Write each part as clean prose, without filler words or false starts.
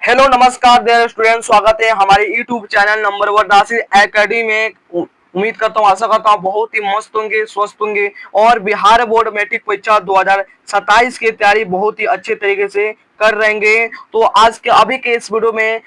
Hello नमस्कार dear student, स्वागत है हमारे यूट्यूब चैनल नंबर वन राशि एकेडमी में। उम्मीद करता हूँ, आशा करता हूँ बहुत ही मस्त होंगे, स्वस्थ होंगे और बिहार बोर्ड मैट्रिक परीक्षा 2027 की तैयारी बहुत ही अच्छे तरीके से कर रहेंगे। तो आज के अभी के इस वीडियो में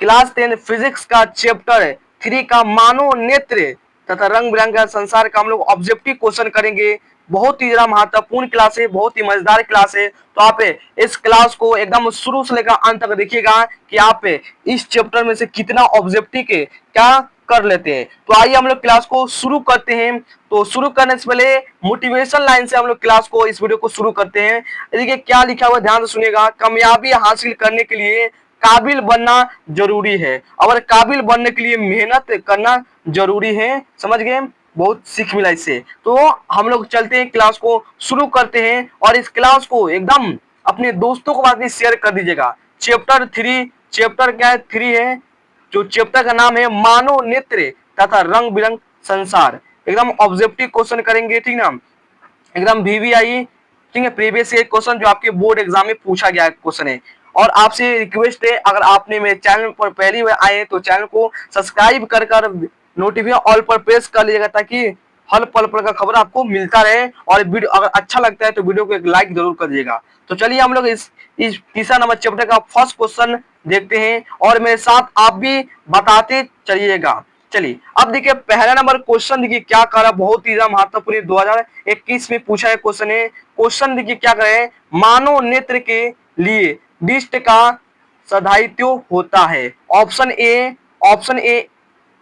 क्लास 10 फिजिक्स का चैप्टर 3 का मानव नेत्र तथा रंग बिरंगा संसार का हम लोग ऑब्जेक्टिव क्वेश्चन करेंगे। बहुत ही ज्यादा महत्वपूर्ण क्लास है, बहुत ही मजेदार क्लास है। तो आप इस क्लास को एकदम शुरू से लेकर अंत तक देखिएगा कि आप इस चैप्टर में से कितना ऑब्जेक्टिव के क्या कर लेते हैं। तो आइए हम लोग क्लास को शुरू करते हैं। तो शुरू करने से पहले मोटिवेशन लाइन से हम लोग क्लास को, इस वीडियो को शुरू करते हैं। देखिए क्या लिखा हुआ, ध्यान से सुनिएगा। कामयाबी हासिल करने के लिए काबिल बनना जरूरी है, और काबिल बनने के लिए मेहनत करना जरूरी है। समझ गए, बहुत सीख मिला इससे। तो हम लोग चलते हैं, क्लास को शुरू करते हैं और इस क्लास को एकदम अपने दोस्तों को बाद में शेयर कर दीजिएगा। चैप्टर 3, चैप्टर क्या है, 3 है। जो चैप्टर का नाम है मानव नेत्र तथा रंग बिरंग संसार। एकदम ऑब्जेक्टिव क्वेश्चन करेंगे, ठीक ना, एकदम वीवीआई, ठीक है, प्रीवियस ईयर क्वेश्चन जो आपके बोर्ड एग्जाम में पूछा गया क्वेश्चन है। और आपसे रिक्वेस्ट है, अगर आपने मेरे चैनल पर पहली बार आए तो चैनल को सब्सक्राइब कर नोटिफिकेशन ऑल पर प्रेस कर लीजिएगा, ताकि हर पल पल का खबर आपको मिलता रहे। और वीडियो अगर अच्छा लगता है तो वीडियो को एक लाइक जरूर कर दीजिएगा। तो चलिए हम लोग इस तीसरा नंबर चैप्टर का फर्स्ट क्वेश्चन देखते हैं और मेरे साथ आप भी बताते चलिएगा। चलिए अब देखिए पहला नंबर क्वेश्चन, देखिए क्या कर रहा, बहुत ही महत्वपूर्ण 2021 में पूछा है क्वेश्चन है। क्वेश्चन देखिए क्या करे, मानव नेत्र के लिए डिस्ट का सदाइत्व होता है। Option A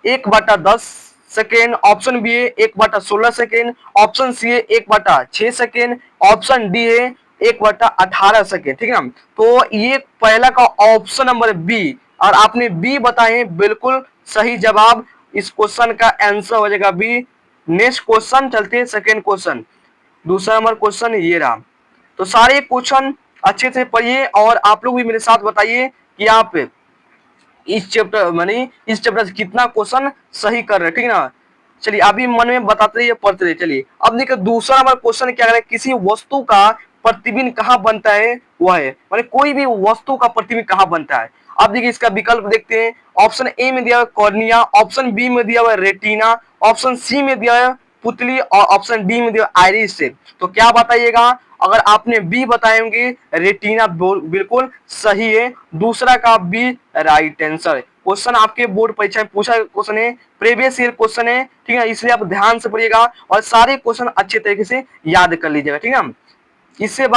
1/10 second, option B है 1/16 सेकेंड, ऑप्शन सी है 1/6 सेकेंड, ऑप्शन डी है 1/18 सेकेंड, ठीक है ना। तो ये पहला का ऑप्शन नंबर बी, और आपने बी बताए बिल्कुल सही जवाब। इस क्वेश्चन का आंसर हो जाएगा बी। नेक्स्ट क्वेश्चन चलते हैं, सेकेंड क्वेश्चन, दूसरा नंबर क्वेश्चन ये रहा। तो सारे क्वेश्चन अच्छे से पढ़िए और आप लोग भी मेरे साथ बताइए कि आप इस चैप्टर मानी इस चैप्टर से कितना क्वेश्चन सही कर रहे हैं, ठीक है ना। चलिए अभी मन में बताते रहिए, पढ़ते रहिए। चलिए अब देखिए दूसरा नंबर क्वेश्चन क्या है, किसी वस्तु का प्रतिबिंब कहाँ बनता है, वह है माने कोई भी वस्तु का प्रतिबिंब कहाँ बनता है। अब देखिए इसका विकल्प देखते हैं। ऑप्शन ए में दिया हुआ कॉर्निया, ऑप्शन बी में दिया हुआ रेटिना, ऑप्शन सी में दिया है पुतली और ऑप्शन डी में दिया आइरिस से। तो क्या बताइएगा, अगर आपने बी बताए होंगे रेटिना बिल्कुल सही है, दूसरा का बी राइट आंसर। क्वेश्चन आपके बोर्ड परीक्षा में पूछा क्वेश्चन है, प्रीवियस ईयर क्वेश्चन है, ठीक है, इसलिए आप ध्यान से पढ़िएगा और सारे क्वेश्चन अच्छे तरीके से याद कर लीजिएगा, ठीक है। इससे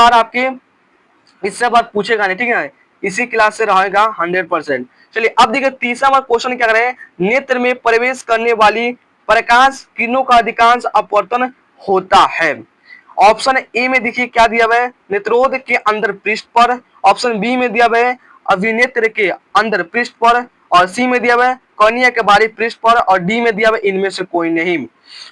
बाद पूछेगा नहीं, ठीक है, इसी क्लास से रहेगा 100%। चलिए अब देखिए तीसरा नंबर क्वेश्चन क्या कर रहे हैं, नेत्र में प्रवेश करने वाली प्रकाश किरणों का अधिकांश अपवर्तन होता है। ऑप्शन ए में देखिए क्या दिया हुआ है, नेत्रोद के अंदर पृष्ठ पर, ऑप्शन बी में दिया हुआ है अभिनेत्र के अंदर पृष्ठ पर, और सी में दिया हुआ है कॉर्निया के बाहरी पृष्ठ पर, और डी में दिया हुआ है इनमें से कोई नहीं।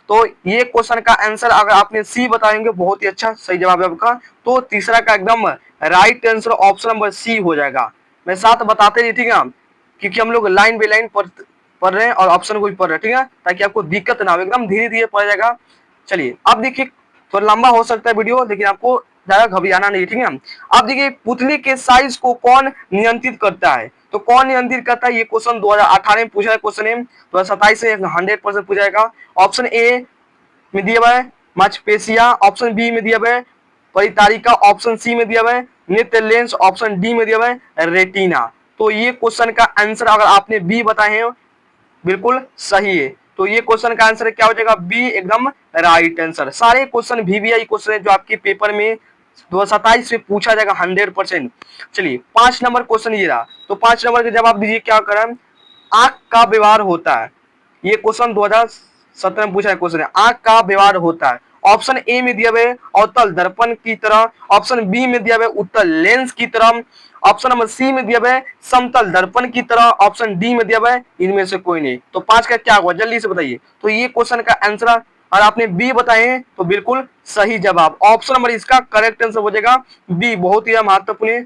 तो ये क्वेश्चन का आंसर अगर आपने सी बताएंगे बहुत ही अच्छा, सही जवाब है आपका। तो तीसरा का एकदम right answer option number C हो जाएगा। मैं साथ बताते रहिए, ठीक है, क्योंकि हम लोग लाइन बाई लाइन पढ़ रहे हैं और ऑप्शन को भी पढ़ रहे हैं, ठीक है, ताकि आपको दिक्कत ना हो, एकदम धीरे धीरे पढ़ जाएगा। चलिए अब देखिए थोड़ा लंबा हो सकता है वीडियो, लेकिन आपको ज्यादा घबराना नहीं, ठीक है। अब देखिए पुतली के साइज को कौन नियंत्रित करता है। तो कौन नियंत्रित करता है, ये क्वेश्चन 2018 में पूछा है क्वेश्चन है, 2027 से 100% पूछा जाएगा। ऑप्शन ए में दिया हुआ है मांसपेशिया, ऑप्शन बी में दिया हुआ है परितारिका, ऑप्शन सी में दिया हुआ है नेत्र लेंस, ऑप्शन डी में दिया हुआ है रेटिना। तो ये क्वेश्चन का आंसर अगर आपने बी बताए हैं बिल्कुल सही है। तो ये क्वेश्चन का आंसर क्या हो जाएगा, बी एकदम राइट आंसर। सारे क्वेश्चन वीवीआई क्वेश्चन है जो आपके पेपर में 2027 में पूछा जाएगा 100%। चलिए 5 नंबर क्वेश्चन ये रहा। तो 5 नंबर के जवाब दीजिए, क्या करें, आंख का व्यवहार होता है। ये क्वेश्चन 2017 में पूछा है क्वेश्चन है, आंख का व्यवहार होता है। ऑप्शन ए में दिया हुआ है अवतल दर्पण की तरह, ऑप्शन बी में दिया हुआ है उत्तल लेंस की तरह, ऑप्शन नंबर सी में दिया हुआ है समतल दर्पण की तरह, ऑप्शन डी में दिया हुआ है इनमें से कोई नहीं। तो 5 का क्या हुआ, जल्दी से बताइए। तो ये क्वेश्चन का आंसर और आपने बी बताए हैं तो बिल्कुल सही जवाब, ऑप्शन नंबर इसका करेक्ट आंसर हो जाएगा बी। बहुत ही महत्वपूर्ण है,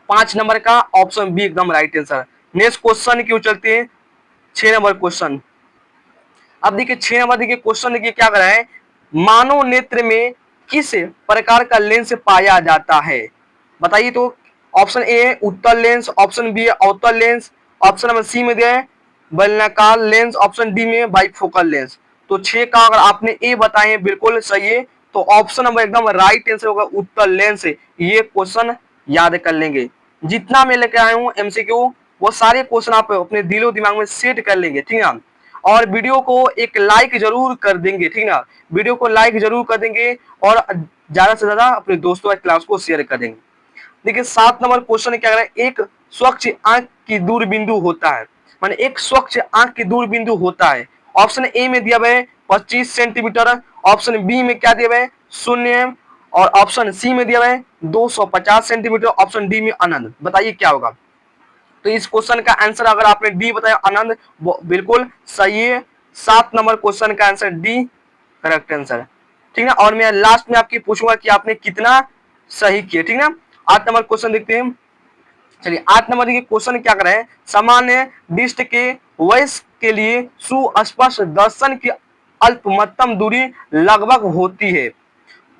5 नंबर का ऑप्शन बी एकदम राइट आंसर। नेक्स्ट क्वेश्चन क्यों चलते हैं, 6 नंबर क्वेश्चन। अब देखिए 6 नंबर देखिए क्वेश्चन देखिए क्या कर रहा है, मानव नेत्र में किस प्रकार का लेंस पाया जाता है, बताइए। तो ऑप्शन ए है उत्तल लेंस, ऑप्शन बी है अवतल लेंस, ऑप्शन नंबर सी में दिया है बेलनाकार लेंस, ऑप्शन डी में बाइफोकल लेंस। तो 6 का अगर आपने ए बताए बिल्कुल सही है, तो ऑप्शन नंबर एकदम राइट आंसर होगा उत्तल लेंस। ये क्वेश्चन याद कर लेंगे। जितना मैं लेकर आया हूँ एमसीक्यू वो सारे क्वेश्चन आप अपने दिलो दिमाग में सेट कर लेंगे, ठीक है। और वीडियो को एक लाइक जरूर कर देंगे, ठीक है। वीडियो को लाइक जरूर कर देंगे और ज्यादा से ज्यादा अपने दोस्तों के क्लास को शेयर कर देंगे। देखिए 7 नंबर क्वेश्चन क्या कह रहा है, एक स्वच्छ आंख की दूर बिंदु होता है, माने एक स्वच्छ आंख की दूर बिंदु होता है। ऑप्शन ए में दिया हुआ है 25 सेंटीमीटर, ऑप्शन बी में क्या दिया हुआ है 0, और ऑप्शन सी में दिया हुआ है 250 सेंटीमीटर, ऑप्शन डी में अनंत। बताइए क्या होगा। तो इस क्वेश्चन का आंसर अगर आपने डी बताया अनंत, बिल्कुल सही है। 7 नंबर क्वेश्चन का आंसर डी करेक्ट आंसर, ठीक है। और मैं लास्ट में आपकी पूछूंगा कि आपने कितना सही किया, ठीक है। 8 नंबर क्वेश्चन देखते हैं। चलिए 8 नंबर के क्वेश्चन क्या कर रहे हैं, सामान्य दृष्टि के वयस्क के लिए सुस्पष्ट दर्शन की अल्पतम दूरी लगभग होती है।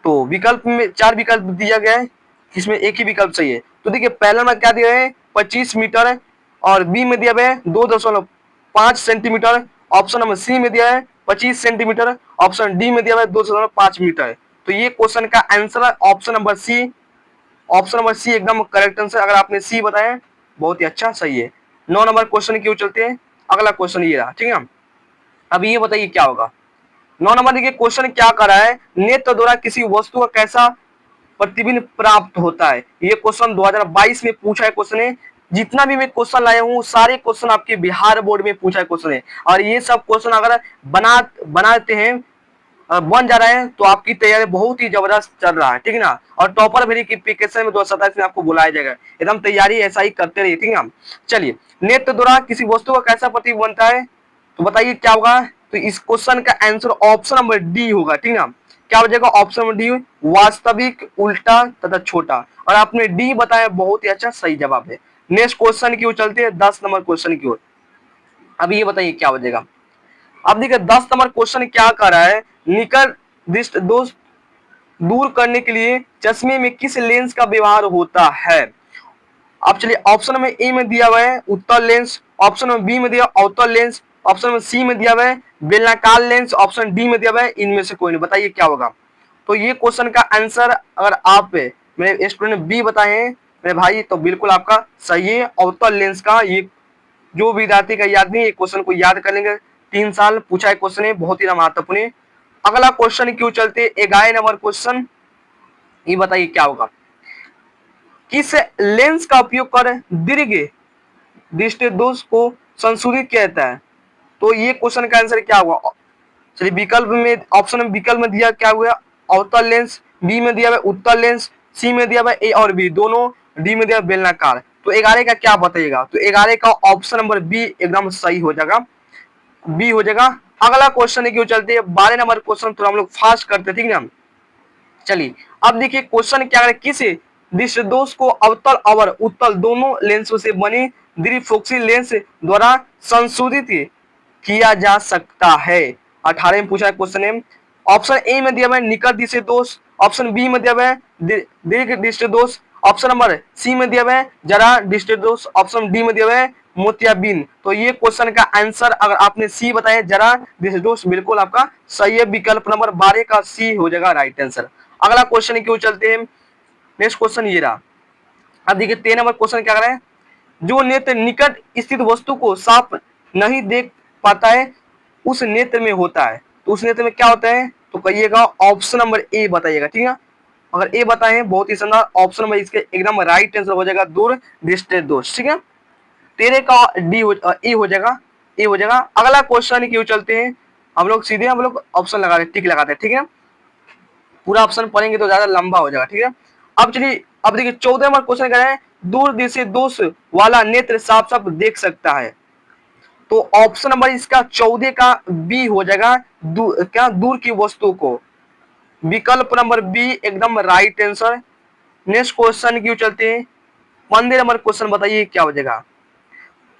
तो विकल्प में 4 विकल्प दिया गया है, इसमें एक ही विकल्प सही है। तो देखिए पहला में क्या दिया है 25 मीटर, और बी में दिया है 2.5 सेंटीमीटर, ऑप्शन नंबर सी में दिया है 25 सेंटीमीटर, ऑप्शन डी में दिया है 2.5 मीटर। तो ये क्वेश्चन का आंसर है option number C. Option number C एकदम करेक्ट आंसर। अगर आपने सी बताया बहुत ही अच्छा, सही है। 9 नंबर क्वेश्चन की ओर चलते हैं। अगला क्वेश्चन ये रहा, ठीक है। अब ये बताइए क्या होगा। 9 नंबर देखिए क्वेश्चन क्या कर रहा है, नेत्र द्वारा किसी वस्तु का कैसा प्रतिबिंब प्राप्त होता है। ये क्वेश्चन 2022 में पूछा है क्वेश्चन है। जितना भी मैं क्वेश्चन लाया हूँ सारे क्वेश्चन आपके बिहार बोर्ड में पूछा है क्वेश्चन है। और ये सब क्वेश्चन अगर बनाते हैं बन जा रहा है तो आपकी तैयारी बहुत ही जबरदस्त चल रहा है, ठीक है ना। और टॉपर वेरिफिकेशन में 2027 में आपको बुलाया जाएगा। एकदम तैयारी ऐसा ही करते रहिए, ठीक है। चलिए नेत्र द्वारा किसी वस्तु का कैसा प्रतिबिंब बनता है, तो बताइए क्या होगा। तो इस क्वेश्चन का आंसर ऑप्शन नंबर डी होगा, ठीक है। क्या हो जाएगा ऑप्शन नंबर डी, वास्तविक, उल्टा तथा छोटा। और आपने डी बताया बहुत ही अच्छा, सही जवाब है। नेक्स्ट क्वेश्चन की ओर चलते हैं, 10 नंबर क्वेश्चन की ओर। अब ये बताइए क्या हो जाएगा। अब देखिए 10 नंबर क्वेश्चन क्या कर रहा है, निकट दृष्टि दोष दूर करने के लिए चश्मे में किस लेंस का व्यवहार होता है। अब चलिए ऑप्शन में ए में दिया हुआ है उत्तल लेंस, ऑप्शन में बी में दिया अवतल लेंस, ऑप्शन में सी में दिया हुआ है बेलनाकार लेंस, ऑप्शन डी में दिया हुआ है इनमें से कोई नहीं। बताइए क्या होगा। तो ये क्वेश्चन का आंसर अगर आप मेरे स्टूडेंट बी बताए हैं मेरे भाई, तो बिल्कुल आपका सही है अवतल लेंस का। ये जो विद्यार्थी का याद नहीं, क्वेश्चन को याद कर लेंगे। 3 साल पूछा है क्वेश्चन है, बहुत ही महत्वपूर्ण है। अगला क्वेश्चन क्यों चलते 11 नंबर क्वेश्चन। ये बताइए क्या होगा, किस लेंस का उपयोग कर दीर्घ दृष्टि दोष को संशोधित किया जाता है। तो ये क्वेश्चन का आंसर क्या होगा। चलिए विकल्प में ऑप्शन में विकल्प में दिया क्या हुआ अवतल लेंस, बी में दिया हुआ उत्तल लेंस, सी में दिया हुआ ए और बी दोनों, डी में दिया बेलनाकार। तो 11 का क्या बताइएगा। तो 11 का ऑप्शन नंबर बी एकदम सही हो जाएगा, बी हो जाएगा। अगला क्वेश्चन क्यों चलते हैं 12 नंबर क्वेश्चन, थोड़ा हम लोग फास्ट करते हैं, ठीक है। चलिए अब देखिए क्वेश्चन क्या है, किस दृष्टि दोष को अवतल और उत्तल दोनों लेंसों से बनी द्विफोक्सी लेंस द्वारा संशोधित किया जा सकता है। 18 में पूछा क्वेश्चन है। ऑप्शन ए में दिया हुआ है निकट दृष्टि दोष, ऑप्शन बी में दिया हुआ है दीर्घ दृष्टि दोष, ऑप्शन नंबर सी में दिया हुआ है जरा दृष्टि दोष, ऑप्शन डी में दिया हुआ है मोतियाबिंद। तो ये क्वेश्चन का आंसर अगर आपने सी बताया जरा दृष्टि दोष, बिल्कुल आपका सही है। विकल्प नंबर 12 का सी हो जाएगा राइट आंसर। अगला क्वेश्चन क्यों चलते हैं। नेक्स्ट क्वेश्चन ये रहा। अब देखिए 13 नंबर क्वेश्चन क्या कर रहा है, जो नेत्र निकट स्थित वस्तु को साफ नहीं देख पाता है उस नेत्र में होता है। तो उस नेत्र में क्या होता है, तो कहिएगा ऑप्शन नंबर ए बताइएगा, ठीक है। अगर ए बताए बहुत ही शानदार, ऑप्शन नंबर इसके एकदम राइट आंसर हो जाएगा दूर दृष्टि दोष, ठीक है। 13 का डी ए हो जाएगा, ए हो जाएगा। अगला क्वेश्चन क्यों चलते हैं, हम लोग सीधे हम लोग ऑप्शन लगा टिक लगाते हैं, ठीक है। पूरा ऑप्शन पढ़ेंगे तो ज्यादा लंबा हो जाएगा, ठीक है। अब चलिए अब देखिए 14 नंबर क्वेश्चन कह रहे हैं दूर दृष्टि दोष वाला नेत्र साफ साफ देख सकता है। तो ऑप्शन नंबर इसका 14 का बी हो जाएगा, क्या दूर की वस्तु को। विकल्प नंबर बी एकदम राइट आंसर। नेक्स्ट क्वेश्चन क्यों चलते हैं 15 नंबर क्वेश्चन, बताइए क्या हो जाएगा।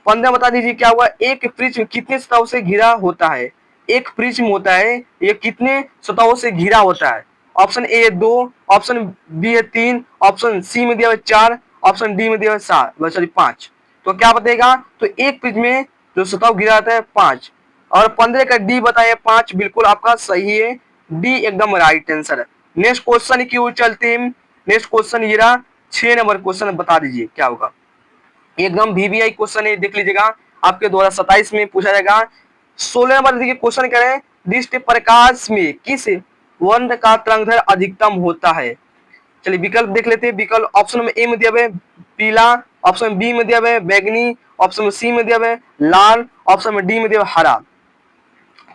15 बता दीजिए क्या हुआ, एक प्रिज्म कितने सतहों से घिरा होता है। एक प्रिज्म होता है ये कितने सतहों से घिरा होता है। ऑप्शन ए 2, ऑप्शन बी है 3, ऑप्शन सी में दिया हुआ 4, ऑप्शन डी में दिया है 7, सॉरी 5। तो क्या बताएगा, तो एक पेज में जो सतह गिरा रहता है 5, और 15 का डी बताया 5, बिल्कुल आपका सही है, डी एकदम राइट आंसर है। नेक्स्ट क्वेश्चन की ओर चलते हैं। नेक्स्ट क्वेश्चन ये रहा 6 नंबर क्वेश्चन, बता दीजिए क्या होगा। एकदम वीवीआई क्वेश्चन है, देख लीजिएगा, आपके 2027 में पूछा जाएगा। 16 नंबर देखिए क्वेश्चन कह रहे हैं, दृष्टि प्रकाश में किस वर्ण का तरंगदैर्घ्य अधिकतम होता है। चलिए विकल्प देख लेते हैं। विकल्प ऑप्शन में ए में दिया हुआ है पीला, ऑप्शन बी में दिया हुआ है बैगनी, ऑप्शन सी में दिया हुआ है लाल, ऑप्शन में डी में दिया हुआ है हरा।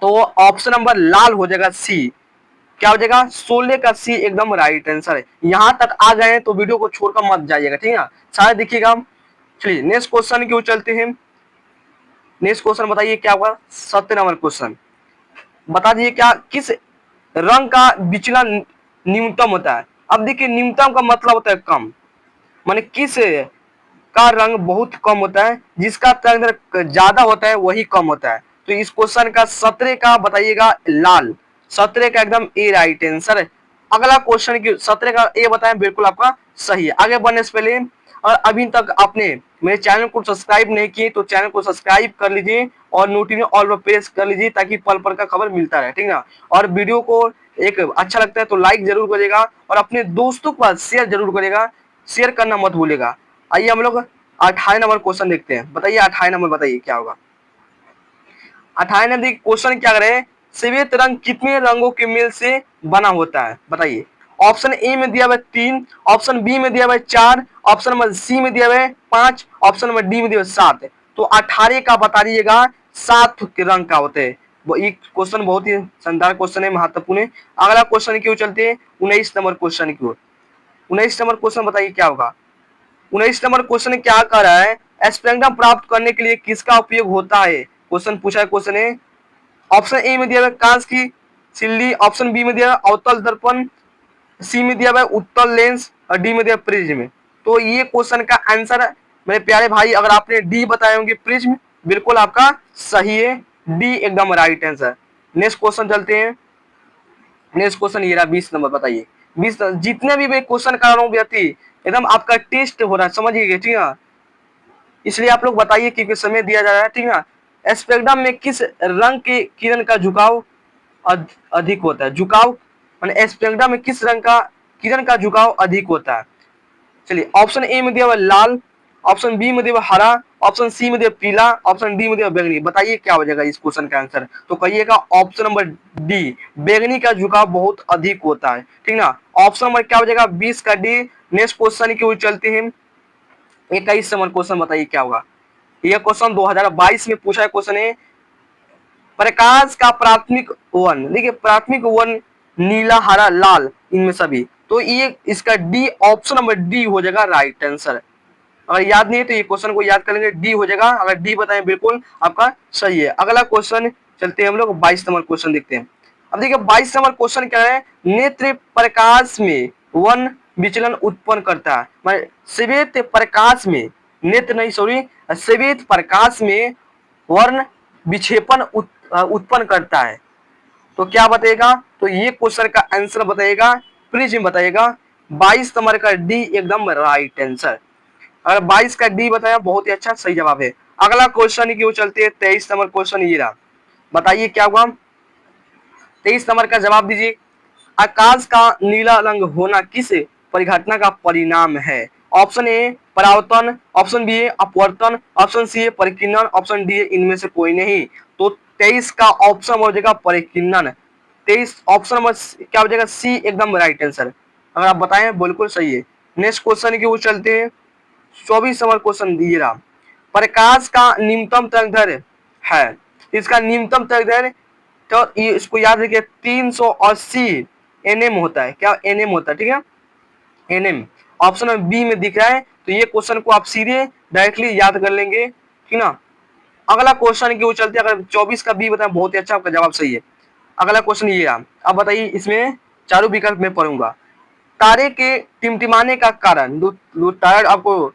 तो ऑप्शन नंबर लाल हो जाएगा, सी। क्या हो जाएगा, 16 का सी एकदम राइट आंसर है। यहां तक आ गए तो वीडियो को छोड़कर मत जाइएगा, ठीक है ना, सारे देखिएगा। चलिए नेक्स्ट क्वेश्चन की ओर चलते हैं। नेक्स्ट क्वेश्चन बताइए क्या होगा। 17 नंबर क्वेश्चन, बता दीजिए क्या किस रंग का विचलन न्यूनतम होता है। अब देखिए न्यूनतम का मतलब होता है कम, माने किस का रंग बहुत कम होता है, जिसका तरंग ज्यादा होता है वही कम होता है। तो इस क्वेश्चन का 17 का बताइएगा लाल, 17 का एकदम ए राइट आंसर है। अगला क्वेश्चन की 17 का ए बताएं, बिल्कुल आपका सही है। आगे बढ़ने से पहले, और अभी तक आपने मेरे चैनल को सब्सक्राइब नहीं किए तो चैनल को सब्सक्राइब कर लीजिए और नोटिफिकेशन ऑल पर प्रेस कर लीजिए, ताकि पल पल का खबर मिलता रहे, ठीक ना। और वीडियो को एक अच्छा लगता है तो लाइक जरूर करिएगा, और अपने दोस्तों के पास शेयर जरूर करिएगा, शेयर करना मत भूलिएगा। आइए हम लोग 28 नंबर क्वेश्चन देखते हैं। बताइए 28 नंबर, बताइए क्या होगा। 28 नंबर क्वेश्चन क्या कर रहे हैं, श्वेत रंग कितने रंगों के मेल से बना होता है, बताइए। ऑप्शन ए में दिया हुआ है 3, ऑप्शन बी में दिया हुआ है 4, ऑप्शन नंबर सी में दिया हुआ है 5, ऑप्शन नंबर डी में दिया हुआ है 7। तो 18 का बता दीजिएगा 7 के रंग का होते हैं। ये क्वेश्चन बहुत ही शानदार क्वेश्चन है, महत्वपूर्ण है। अगला क्वेश्चन की ओर चलते हैं, 19 नंबर क्वेश्चन की ओर। 19 नंबर क्वेश्चन बताइए क्या होगा। 19 नंबर क्वेश्चन क्या कर रहा है, स्पेक्ट्रम प्राप्त करने के लिए किसका उपयोग होता है। क्वेश्चन पूछा है, क्वेश्चन है। ऑप्शन ए में दिया हुआ है कांच की सिल्ली, ऑप्शन बी में दिया है अवतल दर्पण, सी में दिया हुआ है उत्तल लेंस, और डी में दिया प्रिज्म। तो ये क्वेश्चन का आंसर है मेरे प्यारे भाई, अगर आपने डी बताए होंगे प्रिज्म, बिल्कुल आपका सही है, डी एकदम राइट आंसर। नेक्स्ट क्वेश्चन चलते हैं। नेक्स्ट क्वेश्चन ये रहा 20 नंबर, बताइए। 20 जितने भी मैं क्वेश्चन कर रहा हूँ व्यक्ति, एकदम आपका टेस्ट हो रहा है, समझिए, ठीक है। इसलिए आप लोग बताइए क्योंकि समय दिया जा रहा है, ठीक है। स्पेक्ट्रम में किस रंग के किरण का झुकाव अधिक होता है। झुकाव माने स्पेक्ट्रम में किस रंग का किरण का झुकाव अधिक होता है। चलिए ऑप्शन ए में दिया हुआ लाल, ऑप्शन बी में दिया हुआ हरा, ऑप्शन सी में दिया पीला, ऑप्शन डी में दिया बैगनी। बताइए क्या हो जाएगा इस क्वेश्चन का आंसर। तो कहिएगा ऑप्शन नंबर डी, बैगनी का झुकाव बहुत अधिक होता है, ठीक ना। ऑप्शन नंबर क्या हो जाएगा 20 का डी। नेक्स्ट क्वेश्चन की ओर चलते हैं। 21 नंबर क्वेश्चन बताइए क्या होगा। यह क्वेश्चन 2022 में पूछा है क्वेश्चन है, प्रकाश का प्राथमिक वर्ण, देखिए प्राथमिक वर्ण नीला हरा लाल इनमें सभी, तो ये इसका डी, ऑप्शन नंबर डी हो जाएगा राइट आंसर। अगर याद नहीं है तो ये क्वेश्चन को याद कर लेंगे, डी हो जाएगा। अगर डी बताएं बिल्कुल आपका सही है। अगला क्वेश्चन चलते हैं हम लोग 22 नंबर क्वेश्चन देखते हैं। अब देखिए 22 नंबर क्वेश्चन क्या है, नेत्र प्रकाश में वर्ण विचलन उत्पन्न करता है। मतलब श्वेत प्रकाश में, नेत्र नहीं सॉरी, श्वेत प्रकाश में वर्ण विक्षेपण उत्पन्न करता है। तो क्या बताएगा, तो ये क्वेश्चन का आंसर बताएगा प्रिज्म बताएगा। 22 नंबर का डी एकदम राइट आंसर। अगर 22 का डी बताया बहुत ही अच्छा, सही जवाब है। अगला क्वेश्चन की ओर चलते हैं। 23 नंबर क्वेश्चन ये रहा, बताइए क्या होगा। 23 नंबर का जवाब दीजिए। आकाश का नीला रंग होना किस परिघटना का परिणाम है। ऑप्शन ए परावर्तन, ऑप्शन बी अपवर्तन, ऑप्शन सी परिकीर्णन, ऑप्शन डी इनमें से कोई नहीं। तो 23 का ऑप्शन हो जाएगा परिकीर्णन। 23 ऑप्शन नंबर क्या हो जाएगा, सी एकदम राइट आंसर। अगर आप बताएं बिल्कुल सही है। नेक्स्ट क्वेश्चन की ओर चलते हैं। 24 नंबर क्वेश्चन दिए रहा, प्रकाश का न्यूनतम तरंगदैर्घ्य है, इसका न्यूनतम तरंगदैर्घ्य, तो इसको याद रखिए 380 एनएम होता है। क्या एनएम होता है, ठीक है, एनएम। ऑप्शन बी में दिख रहा है, तो ये क्वेश्चन को आप सीधे डायरेक्टली याद कर लेंगे, ठीक ना। अगला क्वेश्चन की ओर चलते हैं। अगर 24 का बी बताएं बहुत ही अच्छा, आपका जवाब सही है। अगला क्वेश्चन ये रहा, अब बताइए, इसमें चारों विकल्प में पढ़ूंगा। तारे के टिमटिमाने का कारण, जो तारा आपको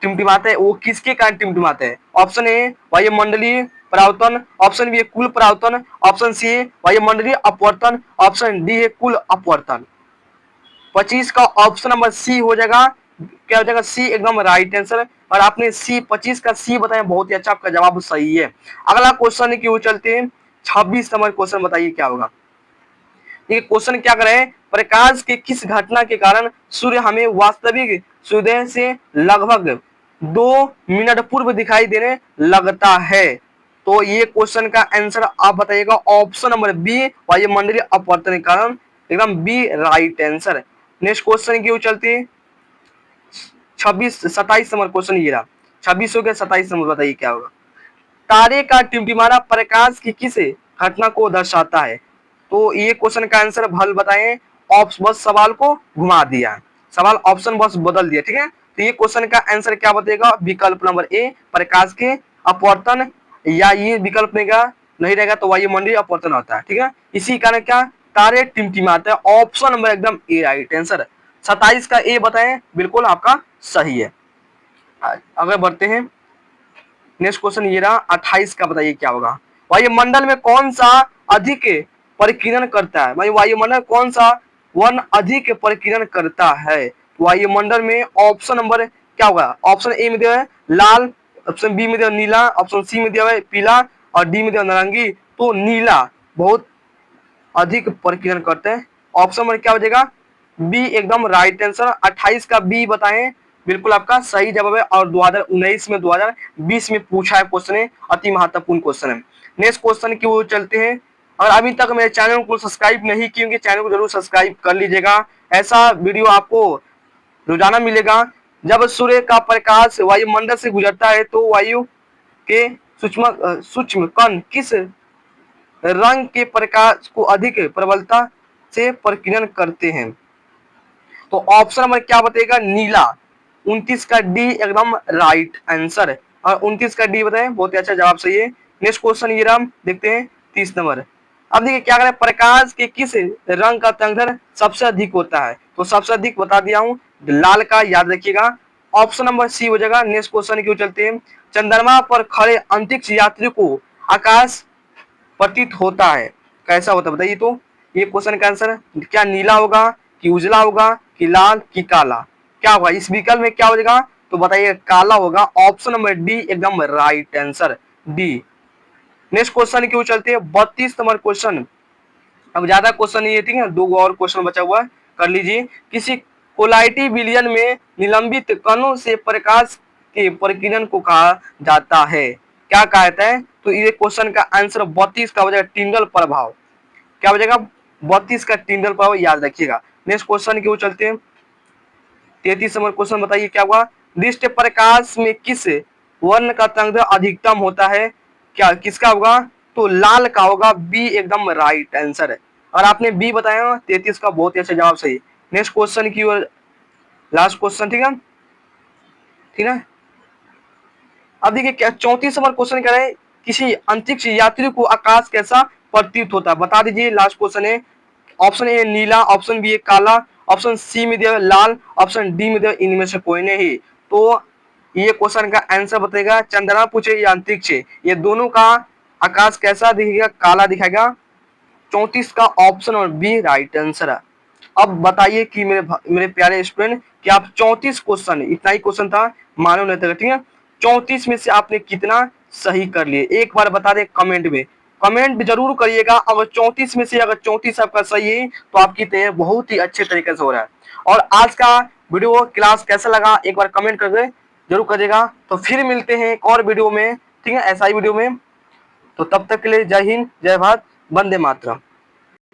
टिमटिमाते हैं वो किसके कारण टिमटिमाते हैं। ऑप्शन ए वायुमंडलीय परावर्तन, ऑप्शन बी कुल परावर्तन, ऑप्शन सी वायुमंडलीय अपवर्तन, ऑप्शन डी है कुल अपवर्तन। 25 का ऑप्शन नंबर सी हो जाएगा क्या हो जाएगा सी एकदम राइट आंसर। और आपने सी 25 का सी बताया, बहुत ही अच्छा, आपका जवाब सही है। अगला क्वेश्चन की ओर चलते हैं। 26 नंबर क्वेश्चन बताइए क्या होगा। ये क्वेश्चन क्या कर रहे हैं, प्रकाश के किस घटना के कारण सूर्य हमें वास्तविक सूर्योदय से लगभग 2 मिनट पूर्व दिखाई देने लगता है। तो ये क्वेश्चन का आंसर आप बताइएगा ऑप्शन नंबर बी, वायुमंडलीय अपवर्तन के कारण, एकदम B right answer. Next question की ओर चलते हैं। 27 नंबर क्वेश्चन ये रहा। 26 हो गया, 27 नंबर बताइए क्या होगा। तारे का टिमटिमाना प्रकाश की किस घटना को दर्शाता है। तो ये क्वेश्चन का आंसर भल बताएं। बस सवाल को घुमा दिया, सवाल ऑप्शन बस बदल दिया, ठीक है। तो ये क्वेश्चन का आंसर क्या बताएगा, विकल्प नंबर ए प्रकाश के अपवर्तन, या ये विकल्प नहीं रहेगा तो वायुमंडलीय अपवर्तन होता है, ठीक है। इसी कारण क्या तारे टिमटिमाते हैं, ऑप्शन नंबर एकदम ए राइट आंसर। 27 का ए बताएं, बिल्कुल आपका सही है। आगे बढ़ते हैं। नेक्स्ट क्वेश्चन ये रहा 28 का, बताइए क्या होगा। वायुमंडल में कौन सा अधिक परिकीर्णन करता है, वायुमंडल कौन सा वन अधिक परिकीर्णन करता है। वायुमंडल में ऑप्शन नंबर क्या होगा, ऑप्शन ए में दिया है लाल, ऑप्शन बी में दिया नीला, ऑप्शन सी में दिया है पीला, और डी में दिया नारंगी। तो नीला बहुत अधिक परिकीर्णन करते हैं, ऑप्शन नंबर क्या हो जाएगा, बी एकदम राइट आंसर। 28 का बी बताएं, बिल्कुल आपका सही जवाब है। और 2019 में 2020 में पूछा है क्वेश्चन है, अति महत्वपूर्ण क्वेश्चन है। नेक्स्ट क्वेश्चन की ओर चलते हैं। और अभी तक मेरे चैनल को सब्सक्राइब नहीं किए, चैनल को जरूर सब्सक्राइब कर लीजिएगा। ऐसा वीडियो आपको रोजाना मिलेगा। जब सूर्य का प्रकाश वायुमंडल से गुजरता है तो वायु के सूक्ष्म कण किस रंग के प्रकाश को अधिक प्रबलता से परिकीर्णन करते हैं। तो ऑप्शन नंबर क्या बताएगा, नीला। 29 का डी एकदम राइट आंसर। और 29 का डी बताएं, बहुत ही अच्छा जवाब सही है। नेक्स्ट क्वेश्चन ये हम देखते हैं 30 नंबर। अब देखिए क्या करें, प्रकाश के किस रंग का तरंगदैर्घ्य सबसे अधिक होता है। तो सबसे अधिक बता दिया हूं, लाल का, याद रखिएगा। ऑप्शन नंबर सी हो जाएगा। नेक्स्ट क्वेश्चन की चलते हैं। चंद्रमा पर खड़े अंतरिक्ष यात्री को आकाश प्रतीत होता है, कैसा होता है बताइए। तो ये क्वेश्चन का आंसर क्या नीला होगा, कि उजला होगा, कि लाल, कि काला, क्या होगा इस विकल्प में, क्या हो जाएगा। तो बताइए काला होगा, ऑप्शन नंबर डी एकदम right answer, D. Next question की ओर चलते हैं। 32 नंबर क्वेश्चन। अब ज्यादा क्वेश्चन नहीं है, ठीक है, 2 और क्वेश्चन बचा हुआ है, कर लीजिए। किसी कोलाइटी विलयन में निलंबित कणों से प्रकाश के परिकीर्णन को कहा जाता है, क्या कहा जाता है। तो ये क्वेश्चन का आंसर 32 का हो जाएगा टिंडल प्रभाव, क्या हो जाएगा 32 का टिंडल प्रभाव, याद रखिएगा। नेक्स्ट क्वेश्चन की ओर चलते हैं। 33 नंबर क्वेश्चन बताइए क्या हुआ। दृष्टि प्रकाश में किस वर्ण का तरंगदैर्घ्य अधिकतम होता है, क्या किसका होगा। तो लाल का होगा, बी एकदम राइट आंसर है। और आपने बी बताया 33 का, बहुत ही अच्छा जवाब सही। नेक्स्ट क्वेश्चन की ओर, लास्ट क्वेश्चन, ठीक है, ठीक है। अब देखिए क्या 34 नंबर क्वेश्चन कह रहे हैं, किसी अंतरिक्ष यात्री को आकाश कैसा प्रतीत होता है, बता दीजिए। लास्ट क्वेश्चन है। ऑप्शन ए नीला, ऑप्शन बी काला, ऑप्शन सी में दिया लाल, ऑप्शन डी में दिया इनमें से कोई नहीं। तो ये क्वेश्चन का आंसर बताएगा, चंद्रमा पूछे या अंतरिक्ष, ये दोनों का आकाश कैसा दिखेगा, काला दिखाएगा। 34 का ऑप्शन और बी राइट आंसर है। अब बताइए कि मेरे प्यारे स्टूडेंट, कि आप 34 क्वेश्चन, इतना ही क्वेश्चन था, मानो नहीं था, ठीक है। 34 में से आपने कितना सही कर लिए, एक बार बता दे कमेंट में, कमेंट जरूर करिएगा। अगर 34 में से अगर 34 आपका सही है तो आपकी तैयारी बहुत ही अच्छे तरीके से हो रहा है। और आज का वीडियो क्लास कैसा लगा एक बार कमेंट करके जरूर करिएगा। तो फिर मिलते हैं एक और वीडियो में, ठीक है, ऐसा ही वीडियो में। तो तब तक के लिए जय हिंद, जय भारत, वंदे मातरम।